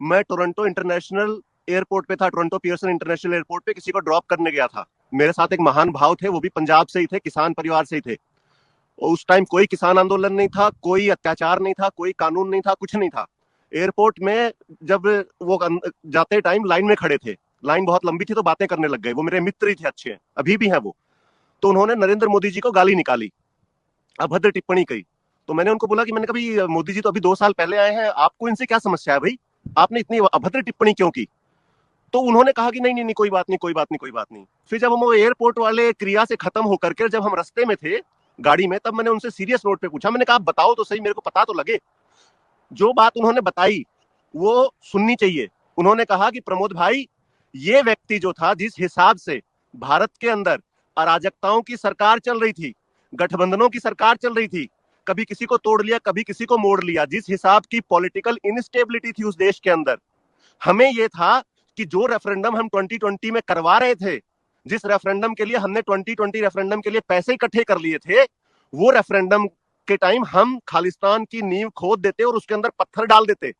मैं Toronto international airport पे था, टोरंटो पियर्सन इंटरनेशनल एयरपोर्ट पे किसी को ड्रॉप करने गया था। मेरे साथ एक महान भाव थे, वो भी पंजाब से ही थे, किसान परिवार से ही थे। उस टाइम कोई किसान आंदोलन नहीं था, कोई अत्याचार नहीं था, कोई कानून नहीं था, कुछ नहीं था। एयरपोर्ट में जब वो जाते टाइम लाइन में खड़े थे, लाइन बहुत लंबी थी तो बातें करने लग गए। वो मेरे मित्र ही थे, अच्छे, अभी भी हैं वो। तो उन्होंने नरेंद्र मोदी जी को गाली निकाली, अभद्र टिप्पणी की। तो मैंने उनको बोला कि मैंने कभी, मोदी जी तो अभी 2 साल पहले आए हैं, आपको इनसे क्या समस्या है भाई, आपने इतनी अभद्र टिप्पणी क्यों की? तो उन्होंने कहा कि नहीं नहीं नहीं, कोई बात नहीं, कोई बात नहीं, कोई बात नहीं। फिर जब हम वो एयरपोर्ट वाले क्रिया से खत्म होकर के जब हम रास्ते में थे गाड़ी में, तब मैंने उनसे सीरियस नोट पे पूछा, मैंने कहा आप बताओ तो सही, मेरे को पता तो लगे। जो बात उन्होंने बताई वो सुननी चाहिए। उन्होंने कहा कि प्रमोद भाई, ये व्यक्ति जो था, जिस हिसाब से भारत के अंदर अराजकताओं की सरकार चल रही थी, गठबंधनों की सरकार चल रही थी, कभी किसी को तोड़ लिया, कभी किसी को मोड़ लिया, जिस हिसाब की पॉलिटिकल इनस्टेबिलिटी थी उस देश के अंदर, हमें यह था कि जो रेफरेंडम हम 2020 में करवा रहे थे, जिस रेफरेंडम के लिए हमने 2020 रेफरेंडम के लिए पैसे इकट्ठे कर लिए थे, वो रेफरेंडम के टाइम हम खालिस्तान की नींव खोद देते और उसके अंदर पत्थर डाल देते।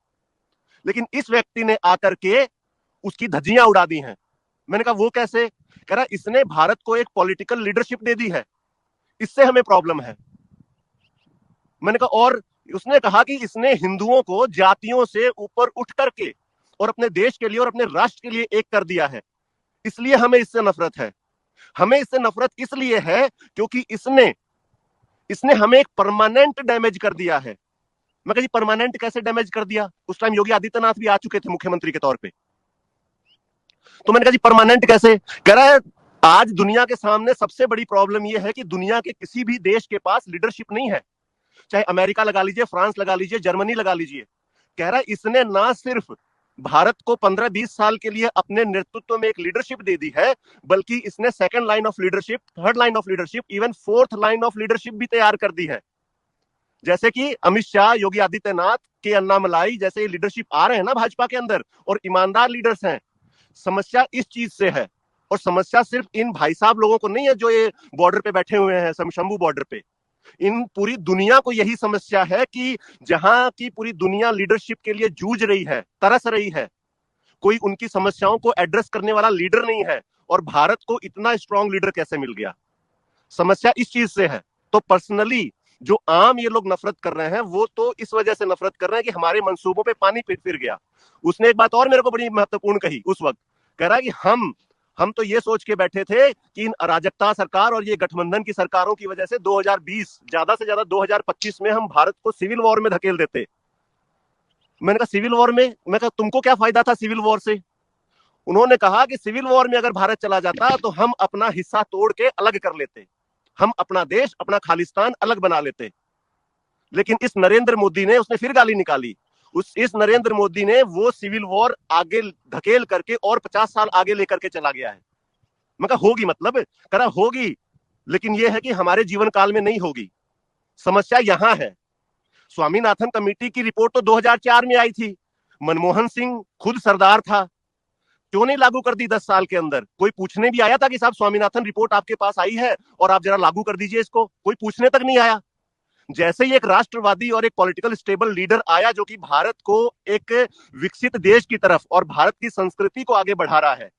लेकिन इस व्यक्ति ने आकर के उसकी धज्जियां उड़ा दी हैं। मैंने कहा वो कैसे? कह रहा इसने भारत को एक पॉलिटिकल लीडरशिप दे दी है, इससे हमें प्रॉब्लम है। मैंने कहा, और उसने कहा कि इसने हिंदुओं को जातियों से ऊपर उठ करके और अपने देश के लिए और अपने राष्ट्र के लिए एक कर दिया है, इसलिए हमें इससे नफरत है। हमें इससे नफरत इसलिए है क्योंकि इसने इसने हमें एक परमानेंट डैमेज कर दिया है। मैं कहा जी परमानेंट कैसे डैमेज कर दिया? उस टाइम योगी आदित्यनाथ भी आ चुके थे मुख्यमंत्री के तौर पे। तो मैंने कहा जी परमानेंट कैसे? कह रहा है आज दुनिया के सामने सबसे बड़ी प्रॉब्लम यह है कि दुनिया के किसी भी देश के पास लीडरशिप नहीं है, चाहे अमेरिका लगा लीजिए, फ्रांस लगा लीजिए, जर्मनी लगा लीजिए। कह रहा है इसने ना सिर्फ भारत को 15-20 साल के लिए अपने नेतृत्व में एक लीडरशिप दे दी है, बल्कि इसने second line of leadership, third line of leadership, even fourth line of leadership भी तैयार कर दी है। जैसे कि अमित शाह, योगी आदित्यनाथ के अन्नामलाई जैसे लीडरशिप आ रहे हैं ना भाजपा के अंदर, और ईमानदार लीडर्स हैं। समस्या इस चीज से है, और समस्या सिर्फ इन भाई साहब लोगों को नहीं है जो ये बॉर्डर पे बैठे हुए हैं, शंभू बॉर्डर पे। इन पूरी दुनिया को यही समस्या है कि जहां की पूरी दुनिया लीडरशिप के लिए जूझ रही है, तरस रही है, कोई उनकी समस्याओं को एड्रेस करने वाला लीडर नहीं है। और भारत को इतना स्ट्रांग लीडर कैसे मिल गया? समस्या इस चीज से है। तो पर्सनली जो आम ये लोग नफरत कर रहे हैं, वो तो इस वजह से नफरत कर रहे हैं कि हमारे मंसूबों पे पानी फिर गया। उसने एक बात और मेरे को बड़ी महत्वपूर्ण कही उस वक्त। कह रहा है कि हम तो ये सोच के बैठे थे कि इन अराजकता सरकार और ये गठबंधन की सरकारों की वजह से 2020 ज्यादा से ज्यादा 2025 में हम भारत को सिविल वॉर में धकेल देते। मैंने कहा सिविल वॉर में? मैं कहा तुमको क्या फायदा था सिविल वॉर से? उन्होंने कहा कि सिविल वॉर में अगर भारत चला जाता तो हम अपना हिस्सा तोड़ के अलग कर लेते, हम अपना देश, अपना खालिस्तान अलग बना लेते। लेकिन इस नरेंद्र मोदी ने, उसने फिर गाली निकाली। इस नरेंद्र मोदी ने वो सिविल वॉर आगे धकेल करके और 50 साल आगे लेकर के चला गया है। मैं कहा होगी, मतलब करा होगी, लेकिन यह है कि हमारे जीवन काल में नहीं होगी। समस्या यहां है। स्वामीनाथन कमेटी की रिपोर्ट तो 2004 में आई थी, मनमोहन सिंह खुद सरदार था, क्यों नहीं लागू कर दी 10 साल के अंदर? कोई पूछने भी आया था कि साहब स्वामीनाथन रिपोर्ट आपके पास आई है और आप जरा लागू कर दीजिए इसको? कोई पूछने तक नहीं आया। जैसे ही एक राष्ट्रवादी और एक पॉलिटिकल स्टेबल लीडर आया जो कि भारत को एक विकसित देश की तरफ और भारत की संस्कृति को आगे बढ़ा रहा है,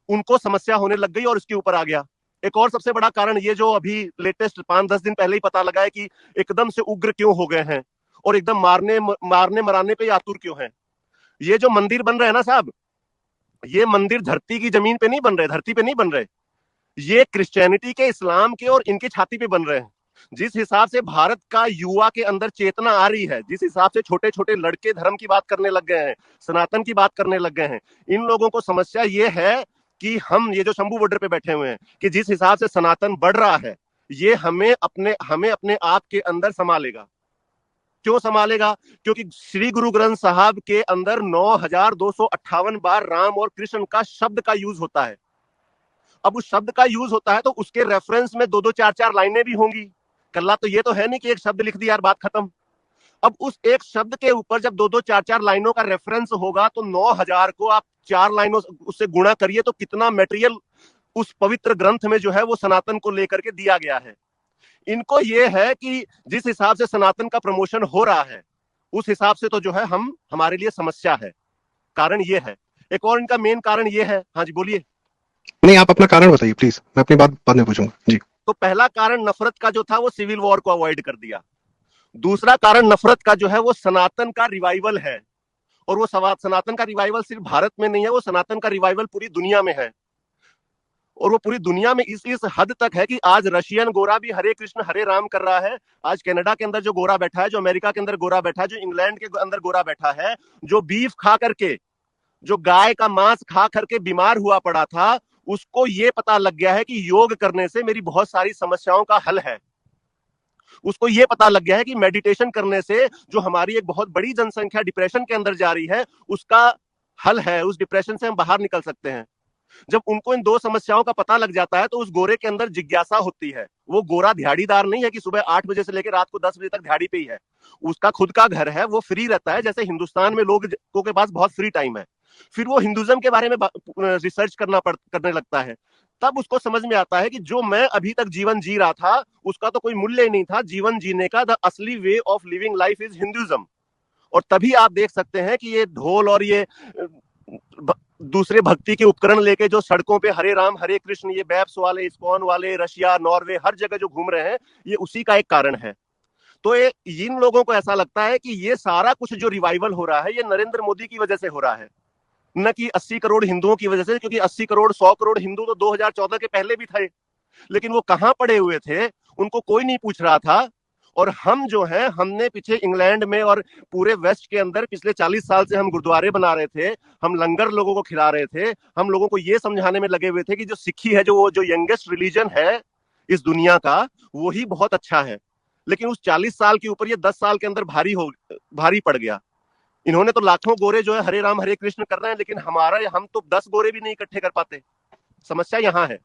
उनको समस्या होने लग गई और उसके ऊपर आ गया। एक और सबसे बड़ा कारण ये जो अभी लेटेस्ट 5-10 दिन पहले ही पता लगा है कि एकदम से उग्र क्यों हो गए हैं और एकदम मारने मराने पे आतुर क्यों हैं। ये जो मंदिर बन रहे हैं ना साहब, ये मंदिर धरती की जमीन पे नहीं बन रहे, धरती पे नहीं बन रहे, ये क्रिश्चियनिटी के, इस्लाम के और इनकी छाती पे बन रहे हैं। जिस हिसाब से भारत का युवा के अंदर चेतना आ रही है, जिस हिसाब से छोटे छोटे लड़के धर्म की बात करने लग गए हैं, सनातन की बात करने लग गए हैं, इन लोगों को समस्या ये है कि हम ये जो शंभू बॉर्डर पे बैठे हुए हैं, कि जिस हिसाब से सनातन बढ़ रहा है, ये हमें अपने आप के अंदर संभालेगा। क्यों संभालेगा? क्योंकि श्री गुरु ग्रंथ साहब के अंदर 9258 बार राम और कृष्ण का शब्द का यूज होता है। अब उस शब्द का यूज होता है तो उसके रेफरेंस में 2-2 4-4 लाइनें भी होंगी। कल्ला तो ये तो है नहीं कि एक शब्द लिख दिया यार बात खत्म। अब उस एक शब्द के ऊपर जब 2-2 4-4 लाइनों का रेफरेंस होगा तो 9000 को आप 4 लाइनों उससे गुणा करिए तो कितना मटेरियल उस पवित्र ग्रंथ में जो है वो सनातन को लेकर के दिया गया है। इनको ये है कि जिस हिसाब से सनातन का प्रमोशन हो रहा है, उस हिसाब से तो जो है हम, हमारे लिए समस्या है। कारण ये है। एक और इनका मेन कारण ये है, हाँ जी बोलिए। नहीं, आप अपना कारण बताइए प्लीज, मैं अपनी बात बाद में पूछूंगा जी। तो पहला कारण नफरत का जो था वो सिविल वॉर को अवॉइड कर दिया। दूसरा कारण नफरत का जो है वो सनातन का रिवाइवल है। और वो सनातन का रिवाइवल सिर्फ भारत में नहीं है, वो सनातन का रिवाइवल पूरी दुनिया में है। और वो पूरी दुनिया में इस हद तक है कि आज रशियन गोरा भी हरे कृष्ण हरे राम कर रहा है। आज कनाडा के अंदर जो गोरा बैठा है, जो अमेरिका के अंदर गोरा बैठा है, जो इंग्लैंड के अंदर गोरा बैठा है, जो बीफ खा करके, जो गाय का मांस खा करके बीमार हुआ पड़ा था, उसको ये पता लग गया है कि योग करने से मेरी बहुत सारी समस्याओं का हल है। उसको ये पता लग गया है कि मेडिटेशन करने से जो हमारी एक बहुत बड़ी जनसंख्या डिप्रेशन के अंदर जा रही है, उसका हल है, उस डिप्रेशन से हम बाहर निकल सकते हैं। जब उनको इन दो समस्याओं का पता लग जाता है तो उस गोरे के अंदर जिज्ञासा होती है। वो गोरा दिहाड़ीदार नहीं है कि सुबह 8 बजे से लेकर रात को 10 बजे तक दिहाड़ी पे ही है। उसका खुद का घर है, वो फ्री रहता है। जैसे हिंदुस्तान में लोगों के पास बहुत फ्री टाइम है, फिर वो हिंदुज्म के बारे में रिसर्च करने लगता है। तब उसको समझ में आता है कि जो मैं अभी तक जीवन जी रहा था उसका तो कोई मूल्य ही नहीं था। जीवन जीने का द असली way of living life is Hinduism. और तभी आप देख सकते हैं कि ये ढोल और ये दूसरे भक्ति के उपकरण लेके जो सड़कों पे हरे राम हरे कृष्ण, ये बैप्स वाले, इस्कॉन वाले, रशिया, नॉर्वे, हर जगह जो घूम रहे हैं, ये उसी का एक कारण है। तो इन लोगों को ऐसा लगता है कि ये सारा कुछ जो रिवाइवल हो रहा है ये नरेंद्र मोदी की वजह से हो रहा है, न कि 80 करोड़ हिंदुओं की वजह से। क्योंकि 80 करोड़ 100 करोड़ हिंदू तो 2014 के पहले भी थे, लेकिन वो कहां पड़े हुए थे, उनको कोई नहीं पूछ रहा था। और हम जो है, हमने पीछे इंग्लैंड में और पूरे वेस्ट के अंदर पिछले 40 साल से हम गुरुद्वारे बना रहे थे, हम लंगर लोगों को खिला रहे थे, हम लोगों को ये समझाने में लगे हुए थे कि जो सिक्खी है, जो यंगेस्ट रिलीजन है इस दुनिया का, वो ही बहुत अच्छा है। लेकिन उस 40 साल के ऊपर ये 10 साल के अंदर भारी पड़ गया। इन्होंने तो लाखों गोरे जो है हरे राम हरे कृष्ण कर रहे हैं, लेकिन हम तो 10 गोरे भी नहीं इकट्ठे कर पाते। समस्या यहां है।